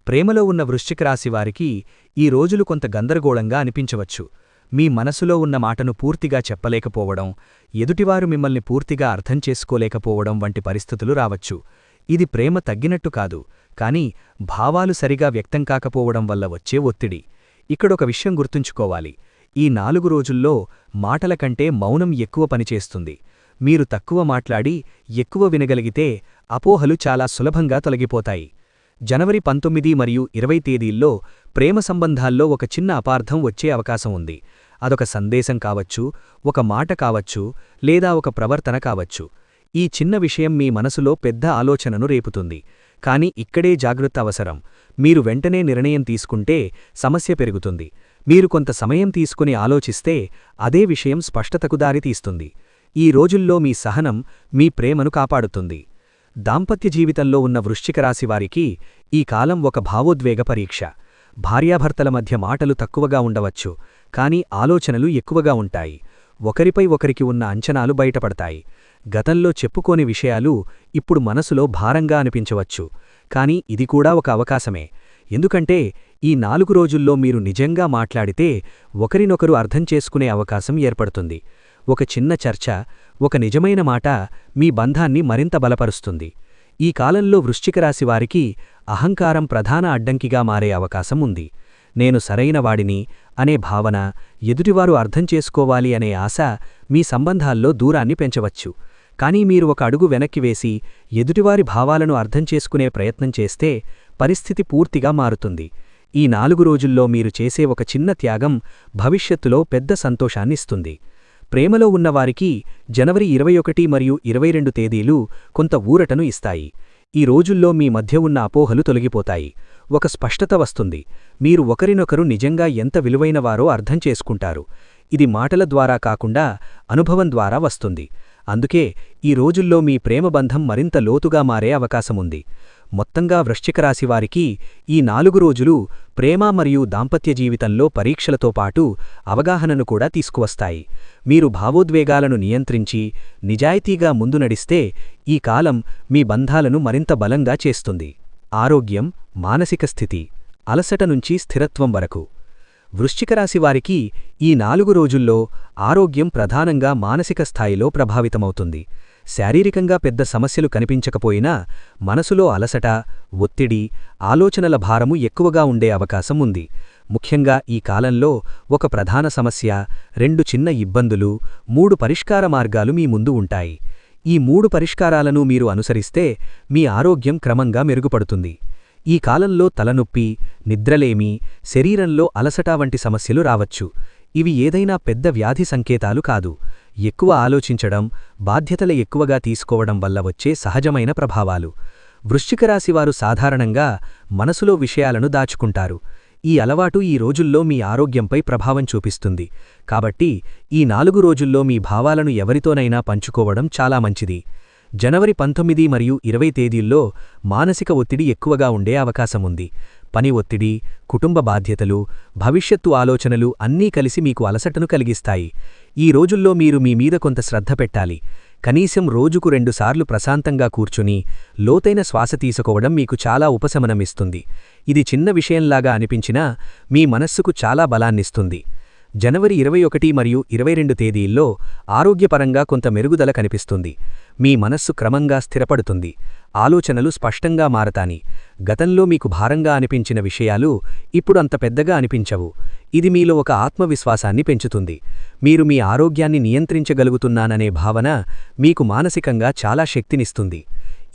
ప్రేమలో ఉన్న వృశ్చికరాశివారికి ఈ రోజులు కొంత గందరగోళంగా అనిపించవచ్చు. మీ మనసులో ఉన్న మాటను పూర్తిగా చెప్పలేకపోవడం, ఎదుటివారు మిమ్మల్ని పూర్తిగా అర్థం చేసుకోలేకపోవడం వంటి పరిస్థితులు రావచ్చు. ఇది ప్రేమ తగ్గినట్టు కాదు, కానీ భావాలు సరిగా వ్యక్తం కాకపోవడం వల్ల వచ్చే ఒత్తిడి. ఇక్కడొక విషయం గుర్తుంచుకోవాలి. ఈ 4 రోజుల్లో మాటల కంటే మౌనం ఎక్కువ పనిచేస్తుంది. మీరు తక్కువ మాట్లాడి ఎక్కువ వినగలిగితే అపోహలు చాలా సులభంగా తొలగిపోతాయి. జనవరి 19 మరియు 20 తేదీల్లో ప్రేమ సంబంధాల్లో ఒక చిన్న అపార్థం వచ్చే అవకాశం ఉంది. అదొక సందేశం కావచ్చు, ఒక మాట కావచ్చు, లేదా ఒక ప్రవర్తన కావచ్చు. ఈ చిన్న విషయం మీ మనసులో పెద్ద ఆలోచనను రేపుతుంది. కానీ ఇక్కడే జాగ్రత్త అవసరం. మీరు వెంటనే నిర్ణయం తీసుకుంటే సమస్య పెరుగుతుంది. మీరు కొంత సమయం తీసుకుని ఆలోచిస్తే అదే విషయం స్పష్టతకు దారితీస్తుంది. ఈ రోజుల్లో మీ సహనం మీ ప్రేమను కాపాడుతుంది. దాంపత్య జీవితంలో ఉన్న వృశ్చికరాశివారికి ఈ కాలం ఒక భావోద్వేగ పరీక్ష. భార్యాభర్తల మధ్య మాటలు తక్కువగా ఉండవచ్చు, కానీ ఆలోచనలు ఎక్కువగా ఉంటాయి. ఒకరిపై ఒకరికి ఉన్న అంచనాలు బయటపడతాయి. గతంలో చెప్పుకోని విషయాలు ఇప్పుడు మనసులో భారంగా అనిపించవచ్చు. కానీ ఇది కూడా ఒక అవకాశమే. ఎందుకంటే ఈ 4 రోజుల్లో మీరు నిజంగా మాట్లాడితే ఒకరినొకరు అర్థం చేసుకునే అవకాశం ఏర్పడుతుంది. ఒక చిన్న చర్చ, ఒక నిజమైన మాట మీ బంధాన్ని మరింత బలపరుస్తుంది. ఈ కాలంలో వృశ్చికరాశివారికి అహంకారం ప్రధాన అడ్డంకిగా మారే అవకాశం ఉంది. నేను సరైనవాడిని అనే భావన, ఎదుటివారు అర్థం చేసుకోవాలి అనే ఆశ మీ సంబంధాల్లో దూరాన్ని పెంచవచ్చు. కానీ మీరు ఒక అడుగు వెనక్కి వేసి ఎదుటివారి భావాలను అర్థం చేసుకునే ప్రయత్నం చేస్తే పరిస్థితి పూర్తిగా మారుతుంది. ఈ 4 రోజుల్లో మీరు చేసే ఒక చిన్న త్యాగం భవిష్యత్తులో పెద్ద సంతోషాన్నిస్తుంది. ప్రేమలో ఉన్నవారికి జనవరి 21 మరియు 22 తేదీలు కొంత ఊరటను ఇస్తాయి. ఈ రోజుల్లో మీ మధ్య ఉన్న అపోహలు తొలగిపోతాయి. ఒక స్పష్టత వస్తుంది. మీరు ఒకరినొకరు నిజంగా ఎంత విలువైనవారో అర్థం చేసుకుంటారు. ఇది మాటల ద్వారా కాకుండా అనుభవం ద్వారా వస్తుంది. అందుకే ఈ రోజుల్లో మీ ప్రేమబంధం మరింత లోతుగా మారే అవకాశముంది. మొత్తంగా వృశ్చికరాశివారికి ఈ 4 రోజులు ప్రేమ మరియు దాంపత్య జీవితంలో పరీక్షలతో పాటు అవగాహనను కూడా తీసుకువస్తాయి. మీరు భావోద్వేగాలను నియంత్రించి నిజాయితీగా ముందు నడిస్తే ఈ కాలం మీ బంధాలను మరింత బలంగా చేస్తుంది. ఆరోగ్యం, మానసిక స్థితి, అలసట నుంచి స్థిరత్వం వరకు. వృశ్చికరాశివారికి ఈ 4 రోజుల్లో ఆరోగ్యం ప్రధానంగా మానసిక స్థాయిలో ప్రభావితమవుతుంది. శారీరకంగా పెద్ద సమస్యలు కనిపించకపోయినా మనసులో అలసట, ఒత్తిడి, ఆలోచనల భారము ఎక్కువగా ఉండే అవకాశం ఉంది. ముఖ్యంగా ఈ కాలంలో ఒక ప్రధాన సమస్య, 2 చిన్న ఇబ్బందులు, 3 పరిష్కార మార్గాలు మీ ముందు ఉంటాయి. ఈ 3 పరిష్కారాలను మీరు అనుసరిస్తే మీ ఆరోగ్యం క్రమంగా మెరుగుపడుతుంది. ఈ కాలంలో తలనొప్పి, నిద్రలేమి, శరీరంలో అలసట వంటి సమస్యలు రావచ్చు. ఇవి ఏదైనా పెద్ద వ్యాధి సంకేతాలు కాదు. ఎక్కువ ఆలోచించడం, బాధ్యతలు ఎక్కువగా తీసుకోవడం వల్ల వచ్చే సహజమైన ప్రభావాలు. వృశ్చికరాశివారు సాధారణంగా మనసులో విషయాలను దాచుకుంటారు. ఈ అలవాటు ఈ రోజుల్లో మీ ఆరోగ్యంపై ప్రభావం చూపిస్తుంది కాబట్టి ఈ 4 రోజుల్లో మీ భావాలను ఎవరితోనైనా పంచుకోవడం చాలా మంచిది. జనవరి 19 మరియు 20 తేదీల్లో మానసిక ఒత్తిడి ఎక్కువగా ఉండే అవకాశముంది. పని ఒత్తిడి, కుటుంబ బాధ్యతలు, భవిష్యత్తు ఆలోచనలు అన్నీ కలిసి మీకు అలసటను కలిగిస్తాయి. ఈ రోజుల్లో మీరు మీ మీద కొంత శ్రద్ధ పెట్టాలి. కనీసం రోజుకు 2 సార్లు ప్రశాంతంగా కూర్చుని లోతైన శ్వాస తీసుకోవడం మీకు చాలా ఉపశమనమిస్తుంది. ఇది చిన్న విషయంలాగా అనిపించినా మీ మనస్సుకు చాలా బలాన్నిస్తుంది. జనవరి 21 మరియు 22 తేదీల్లో ఆరోగ్యపరంగా కొంత మెరుగుదల కనిపిస్తుంది. మీ మనస్సు క్రమంగా స్థిరపడుతుంది. ఆలోచనలు స్పష్టంగా మారతాని. గతంలో మీకు భారంగా అనిపించిన విషయాలు ఇప్పుడు అంత పెద్దగా అనిపించవు. ఇది మీలో ఒక ఆత్మవిశ్వాసాన్ని పెంచుతుంది. మీరు మీ ఆరోగ్యాన్ని నియంత్రించగలుగుతున్నాననే భావన మీకు మానసికంగా చాలా శక్తినిస్తుంది.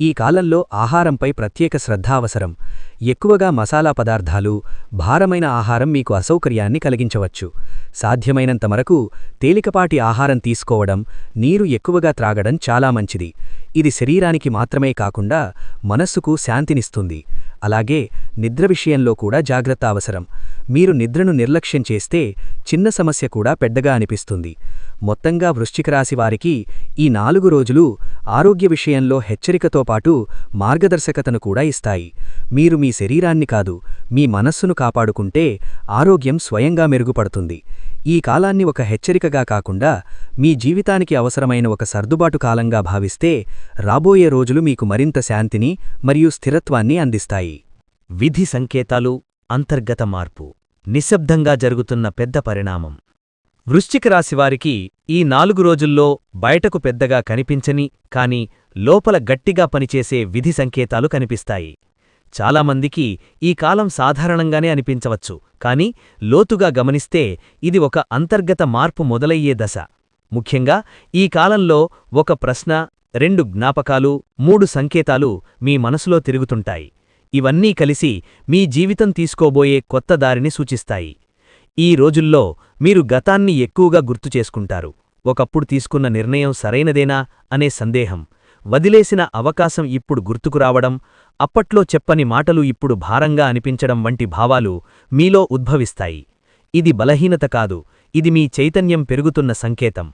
ఈ కాలంలో ఆహారంపై ప్రత్యేక శ్రద్ధ అవసరం. ఎక్కువగా మసాలా పదార్థాలు, భారమైన ఆహారం మీకు అసౌకర్యాన్ని కలిగించవచ్చు. సాధ్యమైనంత వరకు తేలికపాటి ఆహారం తీసుకోవడం, నీరు ఎక్కువగా త్రాగడం చాలా మంచిది. ఇది శరీరానికి మాత్రమే కాకుండా మనస్సుకు శాంతినిస్తుంది. అలాగే నిద్ర విషయంలో కూడా జాగ్రత్త అవసరం. మీరు నిద్రను నిర్లక్ష్యం చేస్తే చిన్న సమస్య కూడా పెద్దగా అనిపిస్తుంది. మొత్తంగా వృశ్చిక రాశి వారికి ఈ 4 రోజులు ఆరోగ్య విషయంలో హెచ్చరికతో పాటు మార్గదర్శకతను కూడా ఇస్తాయి. మీరు మీ శరీరాన్ని కాదు, మీ మనస్సును కాపాడుకుంటే ఆరోగ్యం స్వయంగా మెరుగుపడుతుంది. ఈ కాలాన్ని ఒక హెచ్చరికగా కాకుండా మీ జీవితానికి అవసరమైన ఒక సర్దుబాటు కాలంగా భావిస్తే రాబోయే రోజులు మీకు మరింత శాంతిని మరియు స్థిరత్వాన్ని అందిస్తాయి. విధి సంకేతాలు, అంతర్గత మార్పు, నిశ్శబ్దంగా జరుగుతున్న పెద్ద పరిణామం. వృశ్చిక రాశివారికి ఈ 4 రోజుల్లో బయటకు పెద్దగా కనిపించని కాని లోపల గట్టిగా పనిచేసే విధి సంకేతాలు కనిపిస్తాయి. చాలామందికి ఈ కాలం సాధారణంగానే అనిపించవచ్చు, కాని లోతుగా గమనిస్తే ఇది ఒక అంతర్గత మార్పు మొదలయ్యే దశ. ముఖ్యంగా ఈ కాలంలో ఒక ప్రశ్న, 2 జ్ఞాపకాలు, 3 సంకేతాలు మీ మనసులో తిరుగుతుంటాయి. ఇవన్నీ కలిసి మీ జీవితం తీసుకోబోయే కొత్త దారిని సూచిస్తాయి. ఈ రోజుల్లో మీరు గతాన్ని ఎక్కువగా గుర్తుచేసుకుంటారు. ఒకప్పుడు తీసుకున్న నిర్ణయం సరైనదేనా అనే సందేహం, వదిలేసిన అవకాశం ఇప్పుడు గుర్తుకురావడం, అప్పట్లో చెప్పని మాటలు ఇప్పుడు భారంగా అనిపించడం వంటి భావాలు మీలో ఉద్భవిస్తాయి. ఇది బలహీనత కాదు, ఇది మీ చైతన్యం పెరుగుతున్న సంకేతం.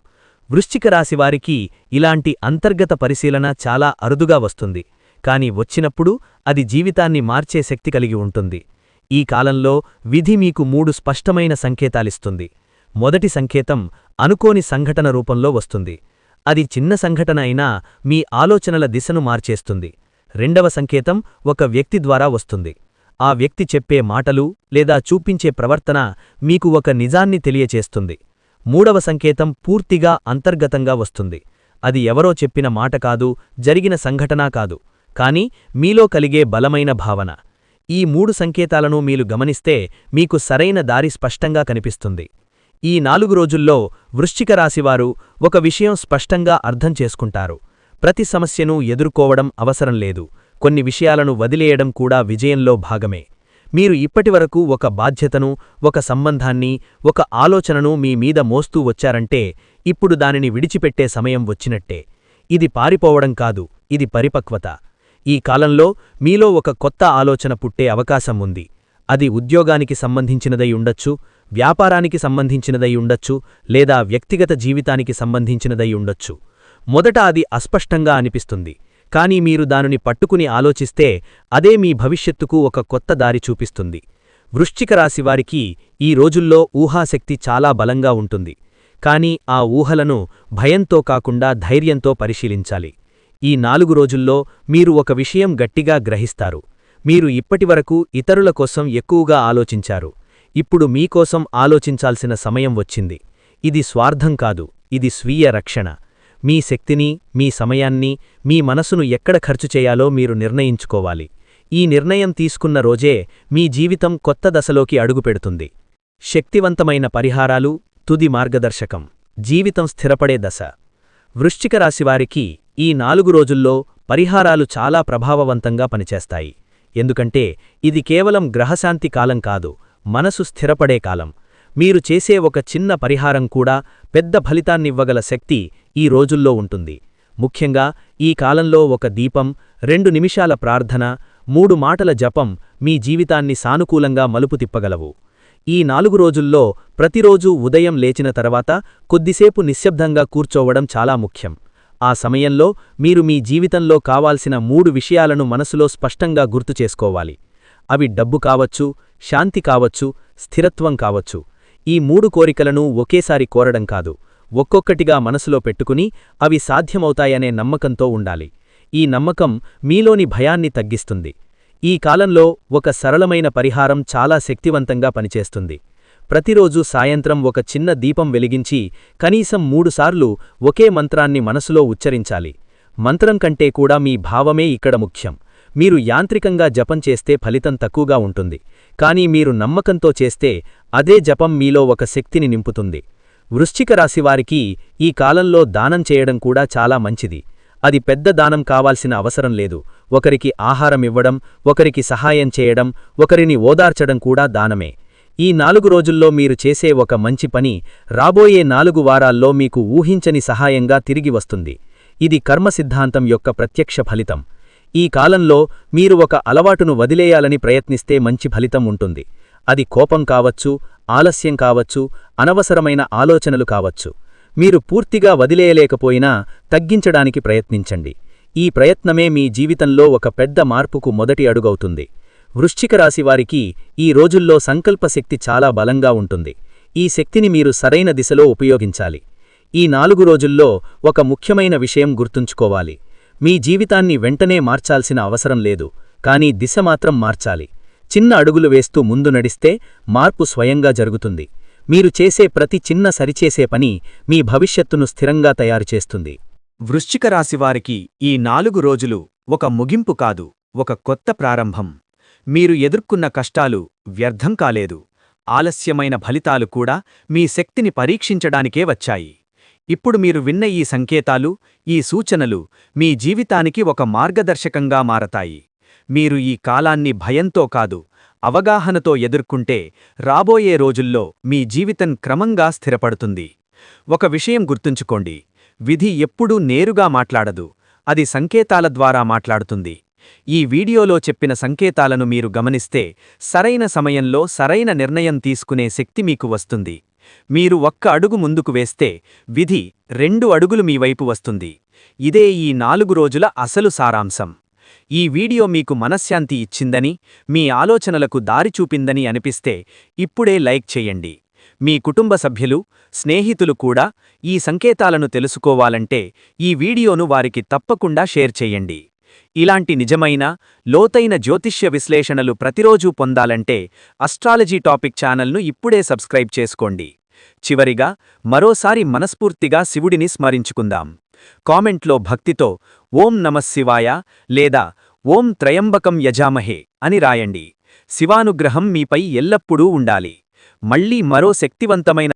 వృశ్చిక రాశివారికి ఇలాంటి అంతర్గత పరిశీలన చాలా అరుదుగా వస్తుంది, కాని వచ్చినప్పుడు అది జీవితాన్ని మార్చే శక్తి కలిగి ఉంటుంది. ఈ కాలంలో విధి మీకు 3 స్పష్టమైన సంకేతాలిస్తుంది. మొదటి సంకేతం అనుకోని సంఘటన రూపంలో వస్తుంది. అది చిన్న సంఘటన అయినా మీ ఆలోచనల దిశను మార్చేస్తుంది. రెండవ సంకేతం ఒక వ్యక్తి ద్వారా వస్తుంది. ఆ వ్యక్తి చెప్పే మాటలు లేదా చూపించే ప్రవర్తన మీకు ఒక నిజాన్ని తెలియచేస్తుంది. మూడవ సంకేతం పూర్తిగా అంతర్గతంగా వస్తుంది. అది ఎవరో చెప్పిన మాట కాదు, జరిగిన సంఘటన కాదు, కాని మీలో కలిగే బలమైన భావన. ఈ 3 సంకేతాలను మీరు గమనిస్తే మీకు సరైన దారి స్పష్టంగా కనిపిస్తుంది. ఈ 4 రోజుల్లో వృశ్చిక రాశివారు ఒక విషయం స్పష్టంగా అర్థం చేసుకుంటారు. ప్రతి సమస్యను ఎదుర్కోవడం అవసరం లేదు. కొన్ని విషయాలను వదిలేయడం కూడా విజయంలో భాగమే. మీరు ఇప్పటివరకు ఒక బాధ్యతను, ఒక సంబంధాన్ని, ఒక ఆలోచనను మీ మీద మోస్తూ వచ్చారంటే ఇప్పుడు దానిని విడిచిపెట్టే సమయం వచ్చినట్టే. ఇది పారిపోవడం కాదు, ఇది పరిపక్వత. ఈ కాలంలో మీలో ఒక కొత్త ఆలోచన పుట్టే అవకాశం ఉంది. అది ఉద్యోగానికి సంబంధించినదై ఉండొచ్చు, వ్యాపారానికి సంబంధించినదై ఉండొచ్చు, లేదా వ్యక్తిగత జీవితానికి సంబంధించినదై ఉండొచ్చు. మొదట అది అస్పష్టంగా అనిపిస్తుంది, కానీ మీరు దానిని పట్టుకుని ఆలోచిస్తే అదే మీ భవిష్యత్తుకు ఒక కొత్త దారి చూపిస్తుంది. వృశ్చిక రాశివారికి ఈ రోజుల్లో ఊహాశక్తి చాలా బలంగా ఉంటుంది, కానీ ఆ ఊహలను భయంతో కాకుండా ధైర్యంతో పరిశీలించాలి. ఈ 4 రోజుల్లో మీరు ఒక విషయం గట్టిగా గ్రహిస్తారు. మీరు ఇప్పటివరకు ఇతరుల కోసం ఎక్కువగా ఆలోచించారు. ఇప్పుడు మీకోసం ఆలోచించాల్సిన సమయం వచ్చింది. ఇది స్వార్థం కాదు, ఇది స్వీయ రక్షణ. మీ శక్తిని, మీ సమయాన్ని, మీ మనసును ఎక్కడ ఖర్చు చేయాలో మీరు నిర్ణయించుకోవాలి. ఈ నిర్ణయం తీసుకున్న రోజే మీ జీవితం కొత్త దశలోకి అడుగుపెడుతుంది. శక్తివంతమైన పరిహారాలు, తుది మార్గదర్శకం, జీవితం స్థిరపడే దశ. వృశ్చిక రాశివారికి ఈ 4 రోజుల్లో పరిహారాలు చాలా ప్రభావవంతంగా పనిచేస్తాయి. ఎందుకంటే ఇది కేవలం గ్రహశాంతి కాలం కాదు, మనసు స్థిరపడే కాలం. మీరు చేసే ఒక చిన్న పరిహారం కూడా పెద్ద ఫలితాన్నివ్వగల శక్తి ఈ రోజుల్లో ఉంటుంది. ముఖ్యంగా ఈ కాలంలో ఒక దీపం, 2 నిమిషాల ప్రార్థన, 3 మాటల జపం మీ జీవితాన్ని సానుకూలంగా మలుపు తిప్పగలవు. ఈ 4 రోజుల్లో ప్రతిరోజూ ఉదయం లేచిన తర్వాత కొద్దిసేపు నిశ్శబ్దంగా కూర్చోవడం చాలా ముఖ్యం. ఆ సమయంలో మీరు మీ జీవితంలో కావాల్సిన 3 విషయాలను మనసులో స్పష్టంగా గుర్తుచేసుకోవాలి. అవి డబ్బు కావచ్చు, శాంతి కావచ్చు, స్థిరత్వం కావచ్చు. ఈ 3 కోరికలను ఒకేసారి కోరడం కాదు, ఒక్కొక్కటిగా మనసులో పెట్టుకుని అవి సాధ్యమవుతాయనే నమ్మకంతో ఉండాలి. ఈ నమ్మకం మీలోని భయాన్ని తగ్గిస్తుంది. ఈ కాలంలో ఒక సరళమైన పరిహారం చాలా శక్తివంతంగా పనిచేస్తుంది. ప్రతిరోజూ సాయంత్రం ఒక చిన్న దీపం వెలిగించి కనీసం 3 సార్లు ఒకే మంత్రాన్ని మనసులో ఉచ్చరించాలి. మంత్రం కంటే కూడా మీ భావమే ఇక్కడ ముఖ్యం. మీరు యాంత్రికంగా జపం చేస్తే ఫలితం తక్కువగా ఉంటుంది, కానీ మీరు నమ్మకంతో చేస్తే అదే జపం మీలో ఒక శక్తిని నింపుతుంది. వృశ్చిక రాశివారికి ఈ కాలంలో దానం చేయడం కూడా చాలా మంచిది. అది పెద్ద దానం కావాల్సిన అవసరం లేదు. ఒకరికి ఆహారం ఇవ్వడం, ఒకరికి సహాయం చేయడం, ఒకరిని ఓదార్చడం కూడా దానమే. ఈ 4 రోజుల్లో మీరు చేసే ఒక మంచి పని రాబోయే 4 వారాల్లో మీకు ఊహించని సహాయంగా తిరిగి వస్తుంది. ఇది కర్మ సిద్ధాంతం యొక్క ప్రత్యక్ష ఫలితం. ఈ కాలంలో మీరు ఒక అలవాటును వదిలేయాలని ప్రయత్నిస్తే మంచి ఫలితం ఉంటుంది. అది కోపం కావచ్చు, ఆలస్యం కావచ్చు, అనవసరమైన ఆలోచనలు కావచ్చు. మీరు పూర్తిగా వదిలేయలేకపోయినా తగ్గించడానికి ప్రయత్నించండి. ఈ ప్రయత్నమే మీ జీవితంలో ఒక పెద్ద మార్పుకు మొదటి అడుగవుతుంది. వృశ్చిక రాశివారికి ఈ రోజుల్లో సంకల్పశక్తి చాలా బలంగా ఉంటుంది. ఈ శక్తిని మీరు సరైన దిశలో ఉపయోగించాలి. ఈ 4 రోజుల్లో ఒక ముఖ్యమైన విషయం గుర్తుంచుకోవాలి. మీ జీవితాన్ని వెంటనే మార్చాల్సిన అవసరం లేదు, కానీ దిశ మాత్రం మార్చాలి. చిన్న అడుగులు వేస్తూ ముందు నడిస్తే మార్పు స్వయంగా జరుగుతుంది. మీరు చేసే ప్రతి చిన్న సరిచేసే పని మీ భవిష్యత్తును స్థిరంగా తయారుచేస్తుంది. వృశ్చిక రాశివారికి ఈ 4 రోజులు ఒక ముగింపు కాదు, ఒక కొత్త ప్రారంభం. మీరు ఎదుర్కొన్న కష్టాలు వ్యర్థం కాలేదు. ఆలస్యమైన ఫలితాలు కూడా మీ శక్తిని పరీక్షించడానికే వచ్చాయి. ఇప్పుడు మీరు విన్న ఈ సంకేతాలు, ఈ సూచనలు మీ జీవితానికి ఒక మార్గదర్శకంగా మారతాయి. మీరు ఈ కాలాన్ని భయంతో కాదు, అవగాహనతో ఎదుర్కొంటే రాబోయే రోజుల్లో మీ జీవితం క్రమంగా స్థిరపడుతుంది. ఒక విషయం గుర్తుంచుకోండి, విధి ఎప్పుడూ నేరుగా మాట్లాడదు, అది సంకేతాల ద్వారా మాట్లాడుతుంది. ఈ వీడియోలో చెప్పిన సంకేతాలను మీరు గమనిస్తే సరైన సమయంలో సరైన నిర్ణయం తీసుకునే శక్తి మీకు వస్తుంది. మీరు 1 అడుగు ముందుకు వేస్తే విధి 2 అడుగులు మీ వైపు వస్తుంది. ఇదే ఈ 4 రోజుల అసలు సారాంశం. ఈ వీడియో మీకు మనశ్శాంతి ఇచ్చిందని, మీ ఆలోచనలకు దారి చూపిందని అనిపిస్తే ఇప్పుడే లైక్ చేయండి. మీ కుటుంబ సభ్యులు, స్నేహితులు కూడా ఈ సంకేతాలను తెలుసుకోవాలంటే ఈ వీడియోను వారికి తప్పకుండా షేర్ చేయండి. ఇలాంటి నిజమైన, లోతైన జ్యోతిష్య విశ్లేషణలు ప్రతిరోజూ పొందాలంటే అస్ట్రాలజీ టాపిక్ ఛానల్ను ఇప్పుడే సబ్స్క్రైబ్ చేసుకోండి. చివరిగా మరోసారి మనస్ఫూర్తిగా శివుడిని స్మరించుకుందాం. కామెంట్లో భక్తితో ఓం నమఃశివాయ లేదా ఓం త్రయంబకం యజామహే అని రాయండి. శివానుగ్రహం మీపై ఎల్లప్పుడూ ఉండాలి. మళ్ళీ మరో శక్తివంతమైన